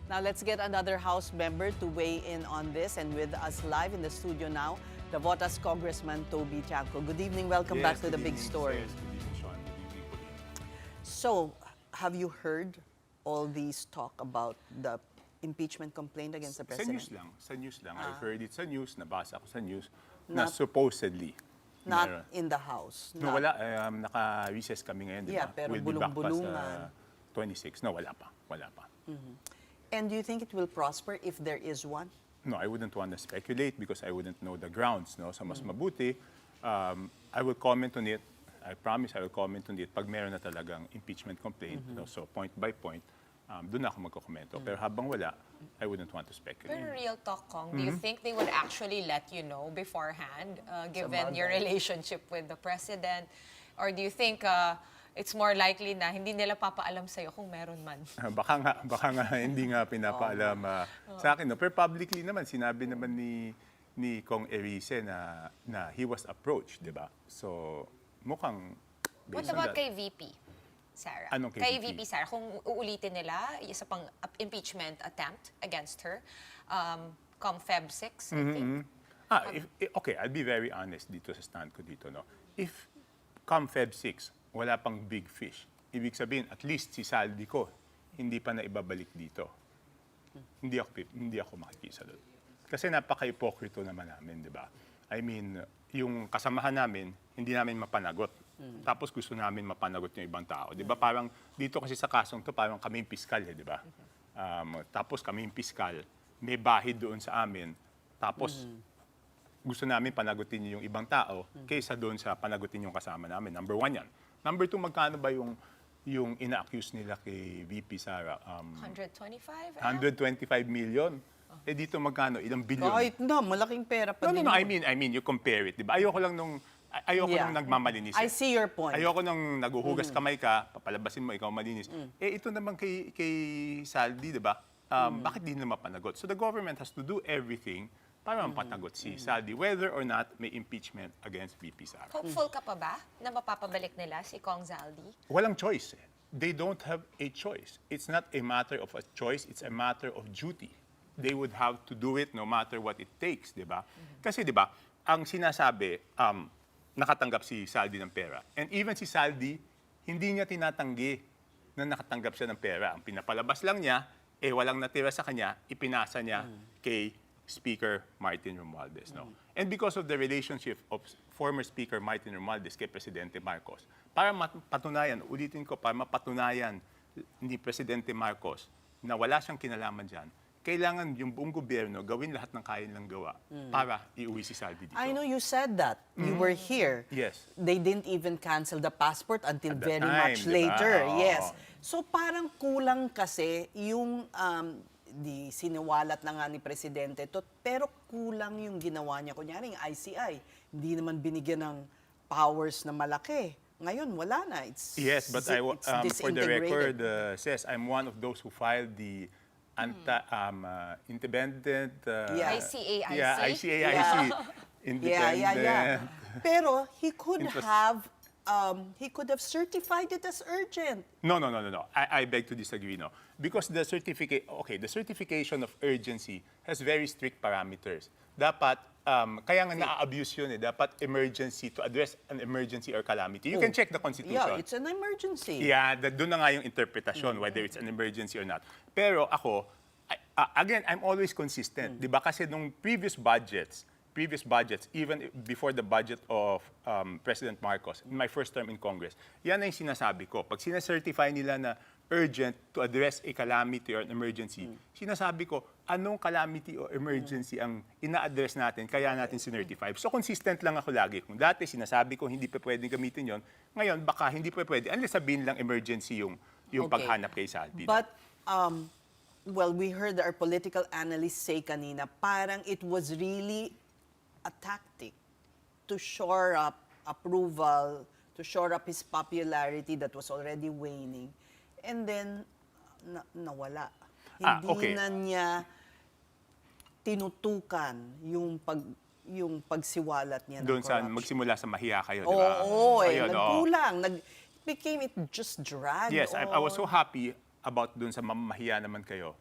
Now let's get another House member to weigh in on this. And with us live in the studio now, Navotas Congressman Toby Tiangco. Good evening. Welcome back to the big story. Yes, good evening, Sean. Good evening, Pauline. So, have you heard all these talk about the impeachment complaint against the president? Sa news lang. I've heard it sa news, nabasa ko sa news, na supposedly. Not in the House. No, wala. Naka-recess kami ngayon, di ba? Yeah, pero we'll be back pa bulong-bulungan. sa 26. No, wala pa. Wala pa. And do you think it will prosper if there is one? No, I wouldn't want to speculate because I wouldn't know the grounds. No? So mas mabuti, I will comment on it. I promise I will comment on it pag meron na talagang impeachment complaint. No? So point by point, doon ako magkokomento. Pero habang wala, I wouldn't want to speculate. Pero real talk, Kong, do you think they would actually let you know beforehand, given your relationship with the president? Or do you think it's more likely na hindi nila papaalam sa'yo kung meron man? Baka nga hindi nga pinapaalam sa akin. No? Pero publicly naman, sinabi naman ni Kong Erice na he was approached, di ba? So, mukhang based What about on that. kay VP? Sarah. Anong kay Kay VP? VP Sarah, kung uulitin nila isa pang impeachment attempt against her, come Feb 6, I think. Okay, I'll be very honest dito sa stand ko dito. No? If come Feb 6, wala pang big fish, ibig sabihin, at least si saldi ko, hindi pa na ibabalik dito. Hindi ako makikisa doon. Kasi napaka-hipokrito naman namin, di ba? I mean, yung kasamahan namin, hindi namin mapanagot. Tapos gusto namin mapanagot yung ibang tao. Di ba? Parang dito kasi sa kasong to, parang kami yung piskal, di ba? Tapos kami yung piskal, may bahid doon sa amin. Tapos gusto namin panagutin yung ibang tao kaysa doon sa panagutin yung kasama namin. Number 1 yan. Number 2, magkano ba yung ina-accuse nila kay VP Sara? 125? 125 million. Eh dito magkano? Ilang bilyon? Kahit na, malaking pera pa din. No, I mean, you compare it, di ba? Ayoko lang nung nagmamalinis. I see your point. Ayoko nung naguhugas kamay ka, papalabasin mo, ikaw malinis. Eh, ito naman kay Saldi, di ba? Bakit di nila mapanagot? So the government has to do everything para mapanagot si Saldi, whether or not may impeachment against VP Sara. Hopeful ka pa ba na mapapabalik nila si Kong Zaldi? Walang choice. They don't have a choice. It's not a matter of a choice, it's a matter of duty. They would have to do it no matter what it takes, di ba? Kasi di ba, ang sinasabi, nakatanggap si Saldi ng pera. And even si Saldi, hindi niya tinatanggi na nakatanggap siya ng pera. Ang pinapalabas lang niya, walang natira sa kanya, ipinasa niya kay Speaker Martin Romualdez. No? And because of the relationship of former Speaker Martin Romualdez kay Presidente Marcos, para mapatunayan, ulitin ko, para mapatunayan ni Presidente Marcos na wala siyang kinalaman dyan, kailangan yung buong gobyerno gawin lahat ng kaya nilang gawa para iuwi si Saldi dito. I know you said that. You were here. Yes. They didn't even cancel the passport until At the very time, much di ba? later. Oo. Yes. So parang kulang kasi yung di siniwalat na nga ni Presidente to, pero kulang yung ginawa niya. Kunyari, yung ICI, hindi naman binigyan ng powers na malaki. Ngayon, wala na. Yes, but it's for the record, disintegrated. says I'm one of those who filed the independent... ICAIC? Yeah, ICAIC. Yeah. Independent. Pero he could have certified it as urgent. No. I beg to disagree, no. Because the certification of urgency has very strict parameters. Dapat, kaya nga na-abuse yun Dapat emergency to address an emergency or calamity. You can check the Constitution. Yeah, it's an emergency. Yeah, doon na nga yung interpretasyon, whether it's an emergency or not. Pero ako, again, I'm always consistent. Di ba? Kasi nung previous budgets, even before the budget of President Marcos, in my first term in Congress, yan na yung sinasabi ko. Pag sinacertify nila na urgent to address a calamity or an emergency, sinasabi ko, anong calamity or emergency ang ina-address natin, kaya natin sinertify. So consistent lang ako lagi. Kung dati sinasabi ko, hindi pa pwedeng gamitin yon, ngayon baka hindi pa pwede. Unless sabihin lang emergency yung paghanap kay Saldi. But, well, we heard our political analysts say kanina, parang it was really a tactic to shore up approval, to shore up his popularity that was already waning. And then, nawala. Hindi na niya tinutukan yung pagsiwalat niya ng Doon sa corruption. magsimula sa mahiya kayo, di ba? Oo, Ayun, nagkulang. Became it just dragged Yes, on. I was so happy about dun sa mamamahiya naman kayo.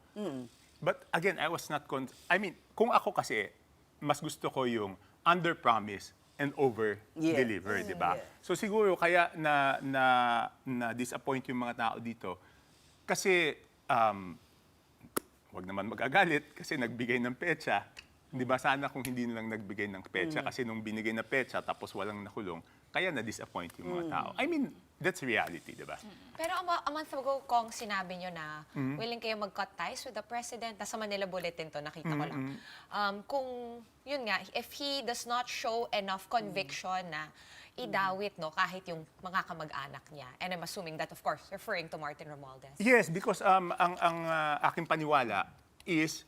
But again, I was not kung ako kasi, mas gusto ko yung under-promise and over-deliver, di ba? Yeah. So siguro kaya na disappoint yung mga tao dito kasi wag naman magagalit kasi nagbigay ng petsa. Di ba sana kung hindi nilang nagbigay ng petsa kasi nung binigay na petsa tapos walang nakulong, kaya na-disappoint yung mga tao. I mean, that's reality, di ba? Pero a month ago, Kong, sinabi nyo na willing kayo mag-cut ties with the President. Nasa Manila Bulletin to, nakita ko lang. Kung, yun nga, if he does not show enough conviction na idawit, no, kahit yung mga kamag-anak niya. And I'm assuming that, of course, referring to Martin Romualdez. Yes, because ang aking paniwala is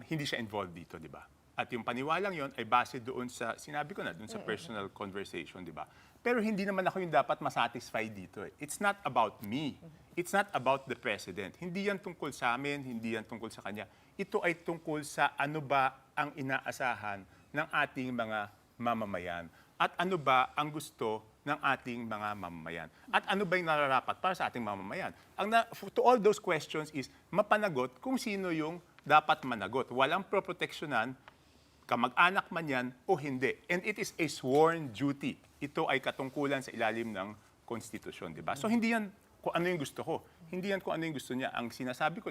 hindi siya involved dito, di ba? At yung paniwalang yon ay base doon sa, sinabi ko na, doon sa personal conversation, di ba? Pero hindi naman ako yung dapat masatisfy dito. It's not about me. It's not about the President. Hindi yan tungkol sa amin, hindi yan tungkol sa kanya. Ito ay tungkol sa ano ba ang inaasahan ng ating mga mamamayan. At ano ba ang gusto ng ating mga mamamayan? At ano ba yung nararapat para sa ating mamamayan? To all those questions is mapanagot kung sino yung dapat managot. Walang proproteksyonan, kamag-anak man yan o hindi. And it is a sworn duty. Ito ay katungkulan sa ilalim ng konstitusyon, di ba? So hindi yan kung ano yung gusto ko. Hindi yan kung ano yung gusto niya. Ang sinasabi ko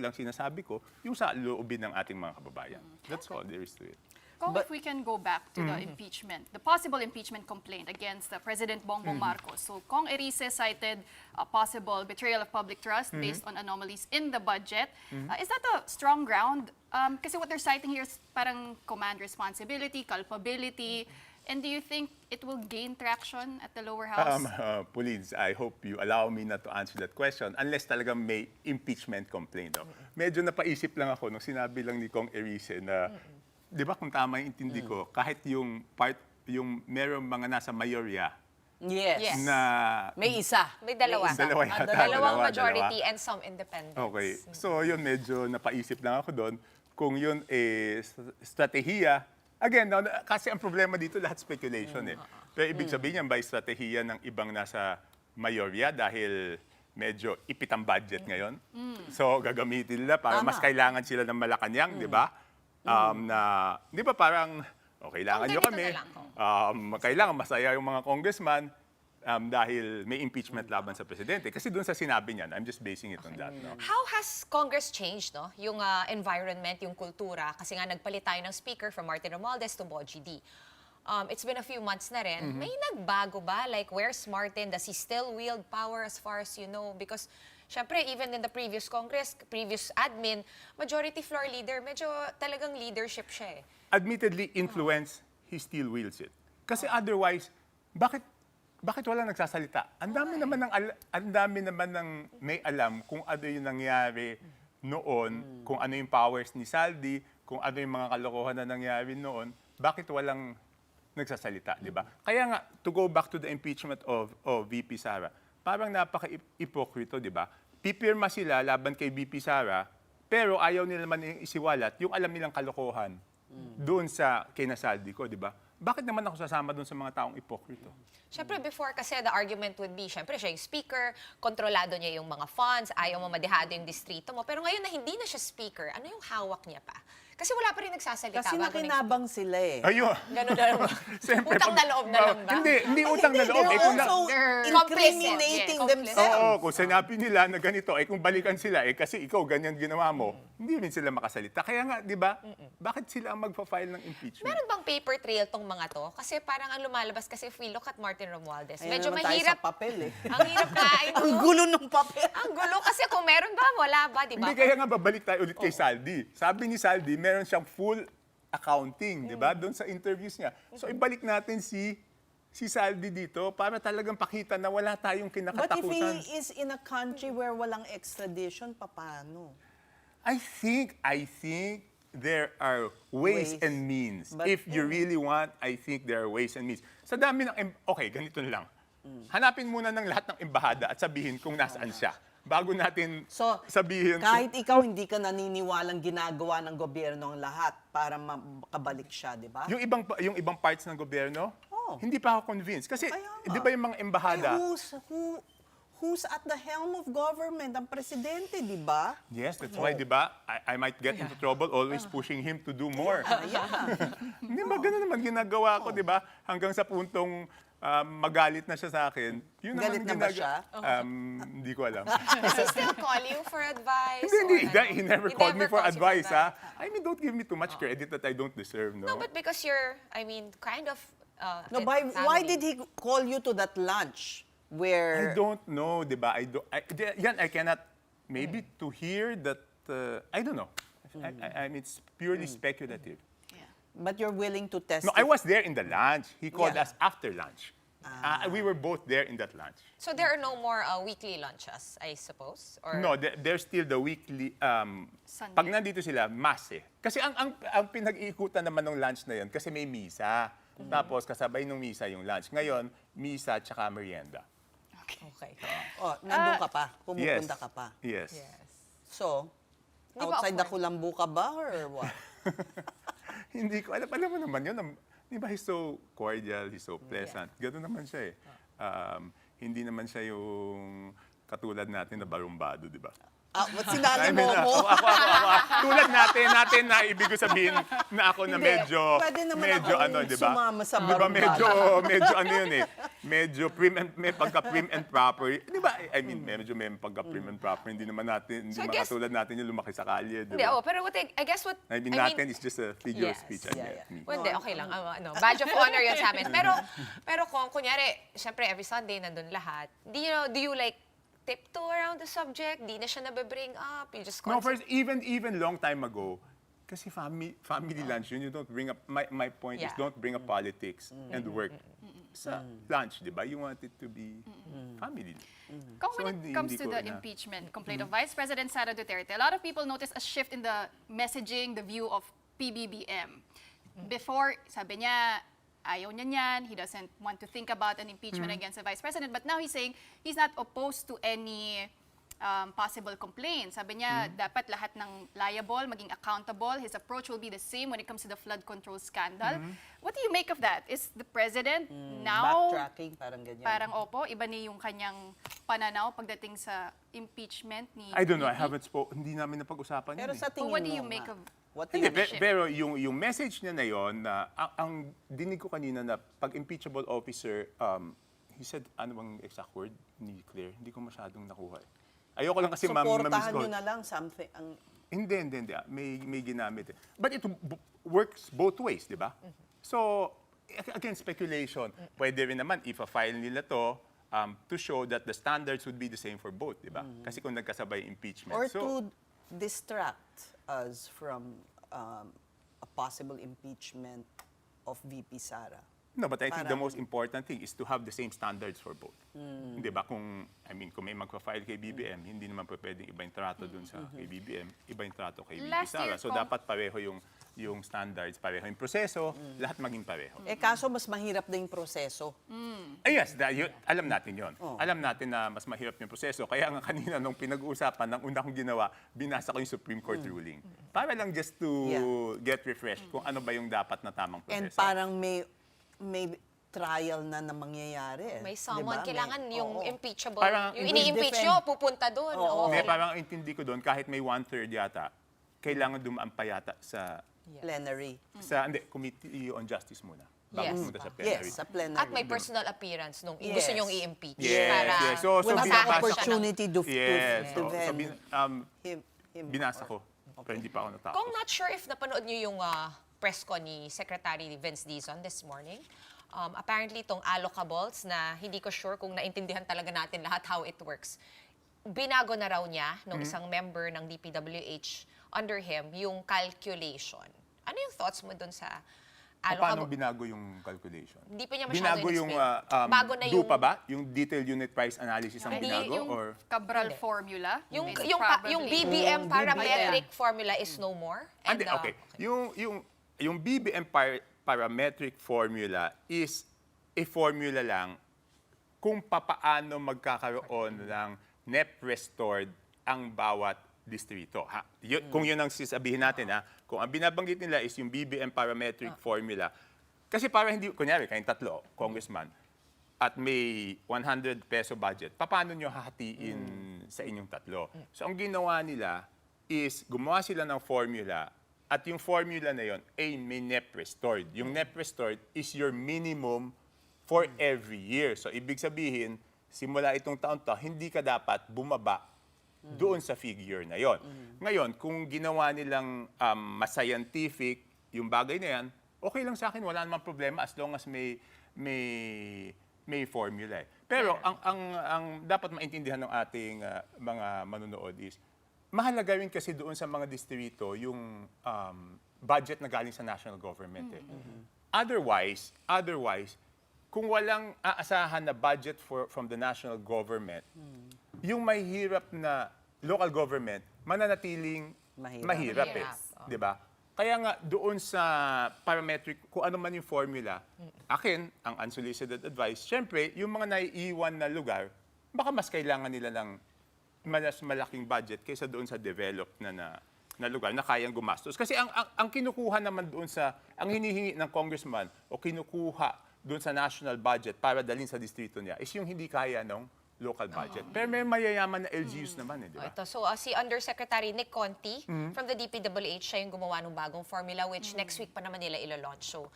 yung sa loobin ng ating mga kababayan. That's all there is to it. Kung if we can go back to the impeachment, the possible impeachment complaint against President Bongbong Marcos. So, Kong Erice cited a possible betrayal of public trust based on anomalies in the budget. Is that a strong ground? Kasi what they're citing here is parang command responsibility, culpability. And do you think it will gain traction at the lower house? Please, I hope you allow me not to answer that question unless talagang may impeachment complaint. No? Medyo napaisip lang ako nung sinabi lang ni Kong Erice na di ba kung tama yung intindi ko, kahit yung merong mga nasa mayorya Yes. na May isa. May dalawa. Dalawa yata. Dalawang Dalawa. majority and some independents. Okay. So yun, medyo napaisip lang ako doon kung yun strategiya. Again, no, kasi ang problema dito lahat speculation eh. Pero ibig sabihin yan by strategiya ng ibang nasa mayorya dahil medyo ipit ang budget ngayon. So gagamitin nila para mas kailangan sila ng Malacanang, di ba? Di ba parang, kailangan nyo ganito kami. na lang. Kailangan masaya yung mga congressman dahil may impeachment laban sa presidente. Kasi doon sa sinabi niyan, I'm just basing it on that. No? How has Congress changed, no? Yung environment, yung kultura? Kasi nga nagpalit tayo ng speaker from Martin Romualdez to Boji D. It's been a few months na rin. May nagbago ba? Like, where's Martin? Does he still wield power as far as you know? Because syempre, even in the previous Congress, previous admin, majority floor leader, medyo talagang leadership siya eh. Admittedly, influence, he still wields it. Kasi otherwise, bakit wala nagsasalita? Ang dami naman ng may alam kung ano yung nangyari noon, kung ano yung powers ni Saldi, kung ano yung mga kalokohan na nangyari noon, bakit walang nagsasalita, di ba? Kaya nga, to go back to the impeachment of VP Sara, parang napaka-ipokrito, di ba? Pipirma sila laban kay VP Sara, pero ayaw nila naman isiwalat yung alam nilang kalokohan doon sa kinasaldi ko, di ba? Bakit naman ako sasama doon sa mga taong ipokrito? Siyempre, before kasi the argument would be, siyempre siya yung speaker, kontrolado niya yung mga funds, ayaw mo madehado yung distrito mo. Pero ngayon na hindi na siya speaker, ano yung hawak niya pa? Kasi wala pa rin nagsasalita. Kasi nakinabang sila eh. Ayun. Ganun na lang ba? Siyempre, Utang na loob na lang ba? Hindi utang na loob. They're also They're incriminating complicit. themselves. Oo, kung sinabi nila na ganito, kung balikan sila, kasi ikaw ganyan ginawa mo, hindi rin sila makasalita. Kaya nga, di ba, bakit sila ang magpa-file ng impeachment? Meron bang paper trail tong mga to? Kasi parang ang lumalabas kasi if we look at Martin Romualdez, Ayun medyo naman tayo mahirap. sa papel eh. Ang hirap na. Ang gulo ng papel. Ang gulo kasi kung meron ba, wala ba, di ba? Hindi, kaya nga babalik tayo ulit kay Saldi. Sabi ni Saldi, meron siyang full accounting, di ba? Doon sa interviews niya. So ibalik natin si Saldi dito para talagang pakita na wala tayong But if kinakatakutan. he is in a country where walang extradition, paano? I think there are ways Ways. and means. But- If you really want, I think there are ways and means. Sa dami ng, okay, ganito na lang. Hanapin muna ng lahat ng embahada at sabihin kung nasaan siya. Bago natin So, sabihin. kahit ikaw hindi ka naniniwalang ginagawa ng gobyerno ang lahat para makabalik siya, di ba? Yung ibang parts ng gobyerno, Oh. hindi pa ako convinced. Kasi, Kaya nga. di ba yung mga embahada, who's at the helm of government, ang presidente, di ba? Yes, that's why, di ba, I might get into trouble always pushing him to do more. Hindi ba, ganun naman ginagawa ko, di ba? Hanggang sa puntong magalit na siya sa akin. Yun Galit na naman ba siya? Hindi ko alam. Does he still call you for advice? Hindi, or he never called me never for calls you advice, ha? I mean, don't give me too much credit that I don't deserve, no? No, but because you're, I mean, kind of No, why family. did he call you to that lunch where... I don't know, di ba? I cannot, maybe to hear that, I don't know. I mean, it's purely speculative. Yeah. But you're willing to test No, I was there in the lunch. He called Yeah. us after lunch. We were both there in that lunch. So there are no more weekly lunches, I suppose? Or No, there's still the weekly, Sunday. pag nandito sila, mass eh. Kasi ang pinag-iikutan naman ng lunch na yun, kasi may misa. Tapos kasabay ng misa yung lunch. Ngayon, misa tsaka merienda. Okay. Oh, nandun ka pa, pumupunta ka pa. Yes. Yes. So, Di ba outside the awkward? kulambu ka ba or what? Hindi ko alam. Alam mo naman yun. Di ba he's so cordial, he's so pleasant. Ganun naman siya eh. Hindi naman siya yung katulad natin na barumbado, di ba? Sinali mo I mean, ko. ako. Tulad natin na ibig ko sabihin na ako na Hindi. medyo, Pwede naman medyo akong ano, di ba? sumama sa Di ba barumbado. medyo ano yun eh. Medyo may pagka-prim and proper. Di ba? I mean, medyo may pagka-prim and proper. Hindi naman natin, hindi So I naman guess- katulad natin yung lumaki sa kalye, di Hindi, ba? pero I guess what... I mean, natin is just a figure of Yes. speech. I Yeah, get me. Well, hindi, okay lang. Badge of honor yun sa amin. Pero kung kunyari, syempre every Sunday nandun lahat, do you like tiptoe around the subject? Di na siya nabibring up? You just No, concentrate? first, even long time ago, kasi family lunch yun, you don't bring up, my point is Yeah. don't bring up politics and work sa lunch, di ba? You want it to be family. Kung So, when hindi- it comes hindi to ko the na- impeachment complaint of Vice President Sara Duterte, a lot of people notice a shift in the messaging, the view of PBBM. Before, sabi niya, ayaw niya niyan, he doesn't want to think about an impeachment against the Vice President, but now he's saying he's not opposed to any possible complaints. Sabi niya, dapat lahat ng liable, maging accountable. His approach will be the same when it comes to the flood control scandal. What do you make of that? Is the President now... Backtracking, parang ganyan. Parang opo, iba ni yung kanyang pananaw pagdating sa impeachment ni I don't know, I VP? haven't hindi namin napag-usapan Pero yun eh. sa tingin what do you mo make nga, of- What do Hindi, you shift? pero yung message niya na yon na ang dinig ko kanina na pag impeachable officer, he said, ano bang exact word ni Claire? Hindi ko masyadong nakuha eh. Ayoko lang kasi Supportahan nyo ma-misquote. na lang something. Hindi. May ginamit eh. But it works both ways, di ba? So, again, speculation. Pwede rin naman, if a-file nila to show that the standards would be the same for both, di ba? Kasi kung nagkasabay impeachment. Or So, to distract us from a possible impeachment of VP Sara. no, but I think the Parang- most important thing is to have the same standards for both. Di ba? Kung may magpa-file kay BBM, hindi naman pa pwedeng iba yung trato dun sa kay BBM, iba yung trato kay VP Last Sara. year, So, Kong- dapat pareho yung standards, pareho yung proseso, lahat maging pareho. Kaso mas mahirap na yung proseso. Yes, alam natin yon. Alam natin na mas mahirap yung proseso. Kaya nga kanina nung pinag-uusapan, ng una kong ginawa, binasa ko yung Supreme Court ruling. Para lang just to get refreshed kung ano ba yung dapat na tamang proseso. And parang may trial na mangyayari. May someone, Diba? kailangan yung Oo. impeachable. Parang Yung hindi ini-impeach defend. nyo, pupunta doon. Oo. Oo, Hindi, okay lang. parang intindi ko doon, kahit may 1/3 yata, kailangan dumaan pa yata sa Plenary. Committee on Justice muna. Bago Yes. pumunta sa plenary. Yes, sa plenary. At may personal appearance nung Yes. gusto nyong i-impeach. Yes, para yes. So We'll have binabasa the ko. opportunity to Yes. So, defend him binasa ko. Pero hindi pa ako natapos. Kung not sure if napanood nyo yung press ko ni Secretary Vince Dizon this morning, apparently itong allocables na hindi ko sure kung naintindihan talaga natin lahat how it works. Binago na raw niya nung isang member ng DPWH under him yung calculation. Ano yung thoughts mo dun sa Paano allocable? binago yung calculation? Hindi pa niya masyado Binago yung in-explain. Bago na DUPA ba? Yung detailed unit price analysis ang Hindi, binago? yung Or Cabral formula. Yung, is yung, probably- yung BBM Yung parametric formula is no more? Hindi, okay. Yung BBM parametric formula is a formula lang kung papaano magkakaroon ng net restored ang bawat distrito. Kung yun ang sasabihin natin, kung ang binabanggit nila is yung BBM parametric formula, kasi para hindi, kunyari, kayong tatlo, congressman, at may 100 peso budget, paano nyo hahatiin sa inyong tatlo? So ang ginawa nila is gumawa sila ng formula at yung formula na yon ay may NEP restored. Yung NEP restored is your minimum for every year. So ibig sabihin, simula itong taon to, hindi ka dapat bumaba doon sa figure na yon. Ngayon, kung ginawa nilang mas scientific yung bagay na yan, okay lang sa akin, wala namang problema as long as may formula. Pero ang dapat maintindihan ng ating mga manonood is, mahalaga rin kasi doon sa mga distrito yung budget na galing sa national government. Otherwise, kung walang aasahan na budget from the national government, yung mahirap na local government, mananatiling mahirap eh. Di ba? Kaya nga, doon sa parametric, kung ano man yung formula, akin, ang unsolicited advice, syempre, yung mga naiiwan na lugar, baka mas kailangan nila ng mas malaking budget kaysa doon sa developed na lugar na kayang gumastos. Kasi ang kinukuha naman doon ang hinihingi ng congressman o kinukuha doon sa national budget para dalhin sa distrito niya is yung hindi kaya ng local budget. Pero may mayayaman na LGUs naman di ba? Ito, so si Undersecretary Nick Conti from the DPWH, siya yung gumawa ng bagong formula which next week pa naman nila ilo-launch. So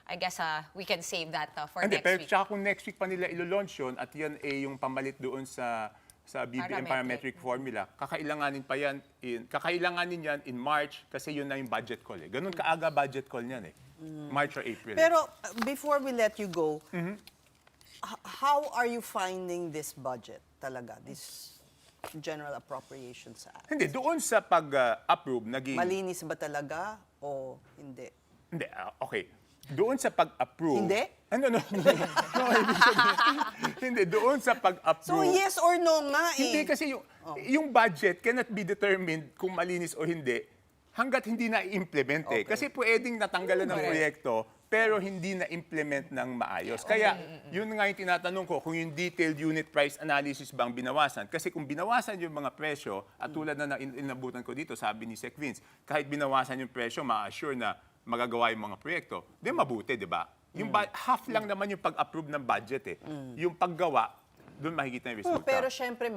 I guess we can save that for Hindi, next pero week. tsaka kung next week pa nila ilo-launch yun at yan yung pamalit doon sa BBM parametric formula, kakailanganin yan in March kasi yun na yung budget call. Ganun kaaga budget call niyan March or April. Pero before we let you go, how are you finding this budget talaga, this General Appropriations Act? Hindi, doon sa pag-approve, naging... Malinis ba talaga o hindi? Hindi, okay. Doon sa pag-approve... Hindi? No, ibig sabihin, hindi, doon sa So pag-approve... yes or no nga Hindi, kasi yung budget cannot be determined kung malinis o hindi hanggat hindi na-implement Kasi pwedeng natanggalan ng proyekto pero hindi na-implement ng maayos. Kaya, yun nga yung tinatanong ko, kung yung detailed unit price analysis bang binawasan. Kasi kung binawasan yung mga presyo, at tulad na inabutan ko dito, sabi ni Sec Vince, kahit binawasan yung presyo, ma-assure na magagawa yung mga proyekto, di mabuti, di ba? Yung half lang naman yung pag-approve ng budget Yung paggawa, doon makikita yung resulta. Pero syempre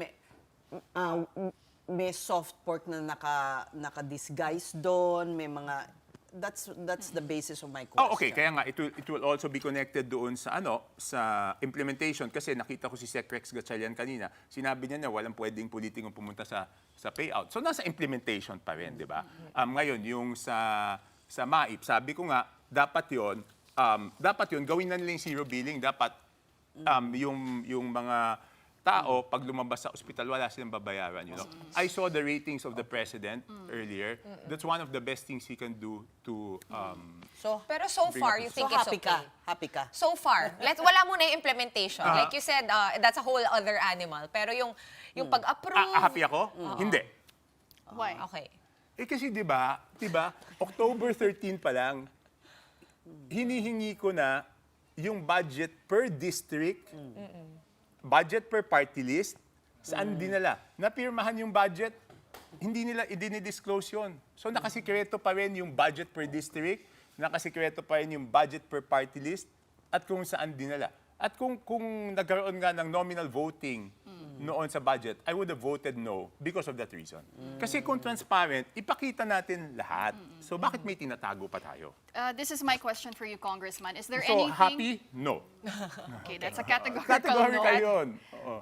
may soft pork na naka-disguise doon, may mga... That's the basis of my question. Oh, okay. Kaya nga, it will also be connected doon sa sa implementation. Kasi nakita ko si Sec Rex Gatchalian kanina, sinabi niya na walang pwedeng politikong pumunta sa payout. So, nasa implementation pa rin, di ba? Ngayon, yung sa MAIP, sabi ko nga, dapat yun, gawin na nila yung zero billing. Dapat yung mga tao, pag lumabas sa ospital, wala silang babayaran, I saw the ratings of the president earlier. That's one of the best things he can do to... Pero so far, you think it's okay? Happy ka? So far, wala muna yung implementation. Like you said, that's a whole other animal. Pero yung pag-approve... happy ako? Hindi. Why? Okay. Kasi di ba, October 13 pa lang, hinihingi ko na yung budget per district, budget per party list, saan dinala? Napirmahan yung budget, hindi nila i-disclose yun. So nakasikreto pa rin yung budget per district, nakasikreto pa rin yung budget per party list, at kung saan dinala. At kung nagkaroon nga ng nominal voting noon sa budget, I would have voted no because of that reason. Kasi kung transparent, ipakita natin lahat. So bakit may tinatago pa tayo? This is my question for you, Congressman. Is there So anything... happy? No. Okay, that's a categorical Categorical no. yun.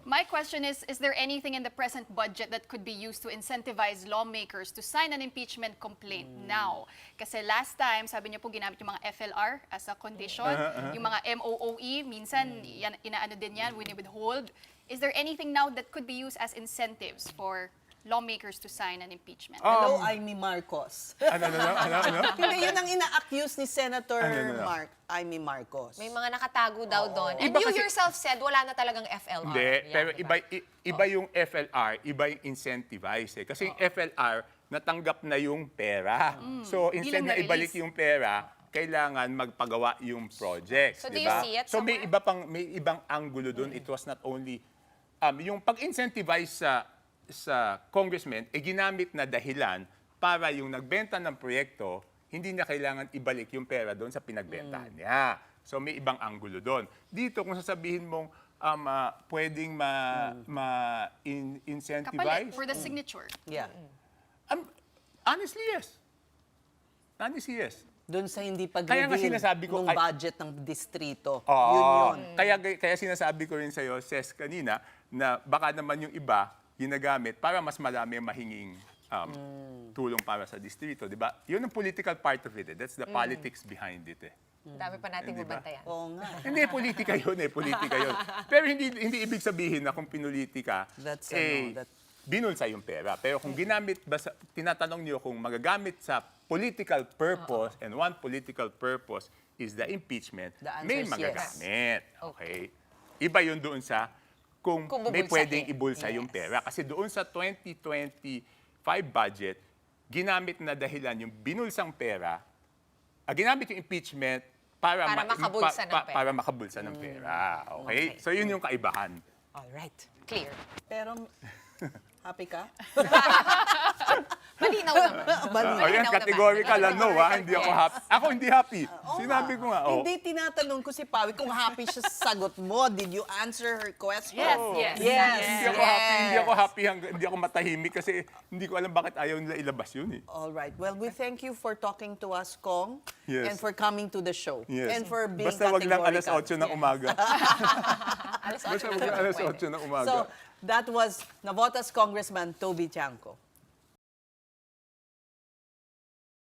My question is there anything in the present budget that could be used to incentivize lawmakers to sign an impeachment complaint now? Kasi last time, sabi niyo po, ginamit yung mga FLR as a condition. Yung mga MOOE, minsan, inaano din yan, withhold. Is there anything now that could be used as incentives for lawmakers to sign an impeachment? Hello, Amy Marcos. Ano? Hindi, yun ang ina-accuse ni Senator Ano? Amy Marcos. May mga nakatago daw doon. And Iba you kasi- yourself said, wala na talagang FLR. Hindi, Yeah, pero diba? iba yung FLR, iba yung incentivize. Kasi yung FLR, natanggap na yung pera. So, instead Hindi na lang ibalik na-release. yung pera, kailangan magpagawa yung project. So, do diba? you see it So, may somewhere? may ibang angulo doon. It was not only, yung pag-incentivize sa congressman, ginamit na dahilan para yung nagbenta ng proyekto, hindi na kailangan ibalik yung pera doon sa pinagbentahan niya. So may ibang anggulo doon. Dito, kung sasabihin mong pwedeng Kapalit incentivize, for the signature. Yeah. honestly, yes. Honestly, yes. Doon sa hindi Kaya nga pag-reveal sinasabi ko, ng budget ng distrito. Oo. Yun yun. Kaya sinasabi ko rin sa'yo, Ses, kanina, na baka naman yung iba ginagamit para mas marami ang mahinging tulong para sa distrito, di ba? Yun ang political part of it. That's the politics behind it. Dami pa nating Hindi ba? mabantayan. Oo nga. Hindi, politika yun politika yun. Pero hindi ibig sabihin na kung pinulitika, That's, binulsa yung pera. Pero kung ginamit, tinatanong niyo kung magagamit sa political purpose, and one political purpose is the impeachment, The answer may is yes. magagamit. Okay? Iba yun doon sa kung may bubulsahin. pwedeng ibulsa Yes. yung pera. Kasi doon sa 2025 budget, ginamit na dahilan yung binulsang pera, ginamit yung impeachment para makabulsa ng pera. para makabulsa ng pera. Okay? Okay. So yun yung kaibahan. Alright. Clear. Pero, happy ka? Malinaw naman. Ayan, categorical, no, hindi ako happy. Ako hindi happy. Sinabi ko nga, Hindi, tinatanong ko si Pawi kung happy siya sa sagot mo. Did you answer her question? Yes. Hindi ako happy, hindi ako matahimik kasi hindi ko alam bakit ayaw nila ilabas yun. All right. Well, we thank you for talking to us, Kong, Yes. and for coming to the show, Yes. and for being Basta wag lang alas categorical. 8 ng umaga. Alas Basta wag lang alas 8 ng umaga. So, that was Navotas Congressman Toby Tiangco.